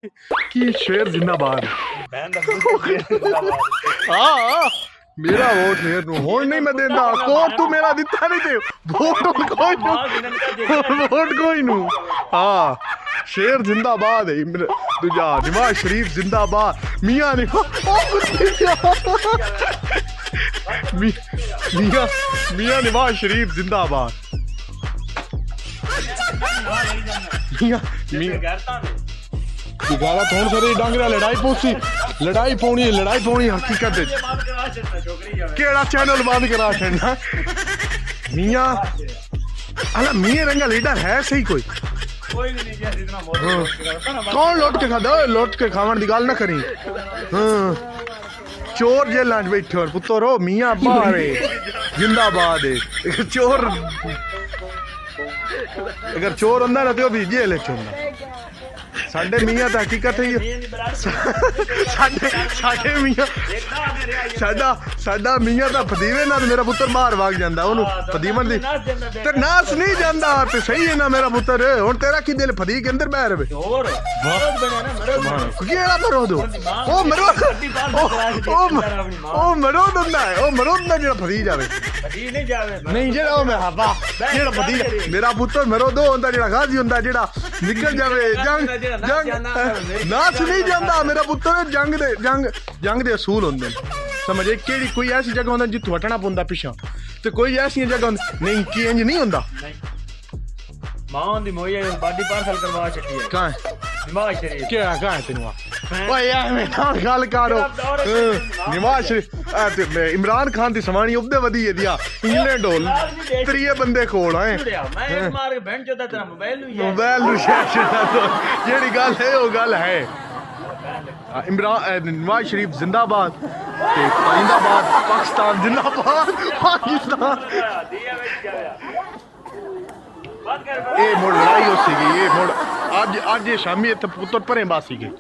की शेर जिंदाबाद। हाँ मेरा वोट शेर नूं हुण नहीं मैं देंदा। कोट तू मेरा दिता नहीं ते वोट हुण कोई नूं, वोट कोई नूं। हाँ शेर जिंदाबाद है। दूजा नवाज शरीफ जिंदाबाद। मियां ने मियां मियां नवाज शरीफ जिंदाबाद। मियां गाला थोड़ सारी डांगरा लड़ाई पोसी लड़ाई पौनी हकीकत केड़ा चैनल बंद करा छड़ना। मियां अला मियां रंगा लीडर है सही कोई कौन लुट के खाता लुट के खावन की गल ना करी। चोर जेल बैठे हो पुत्रो मियां बाहर जिंदाबाद है। चोर अगर चोर होंदा ना तो भी जेल च होंदा। साडे मियां तो हकीकत है साडे मियां साडा मियां तो फदीवे ना मेरा पुत्र बाहर भाग जांदा ओनू फदीवन दी ते नास नहीं जांदा ते सही है ना मेरा पुत्र। हुण तेरा की दिल फदी के अंदर बैर वे और केड़ा मरो दो ओ मरो ओ मरो दंदा है ओ मरो दंदा जेड़ा फदी जावे नहीं जेड़ा ओ मैं हवा जेड़ा फदी मेरा पुत्र मरो दो हुंदा जेड़ा गाजी हुंदा जेड़ा निकल जावे जंग नास नहीं जाता मेरा पुत्र। जंग दे असूल होंदे समझे केड़ी कोई ऐसी जगह होंदा जित्थों हटना पौंदा पिछा ते कोई ऐसी जगह नहीं कि इंज नहीं होंदा। मां दी मोई बॉडी पार्सल करवा छटी है कहां नवाज शरीफ क्या कहां तेनू ओए यार मैं ना गल करो नवाज शरीफ ते इमरान खान दी सवानी उबदे वदी है दिया इंग्लैंड होल त्रीए बंदे कोल है मैं मार के बहन चोदा तेरा मोबाइल नु जेड़ी गल है ओ गल है। इमरान नवाज शरीफ जिंदाबाद ते जिंदाबाद पाकिस्तान जिंदाबाद पाकिस्तान। ये मुड़ लड़ाई हो सी गई ये मुड़ अज शामी इत्थे पुत्तर भरे बासी गई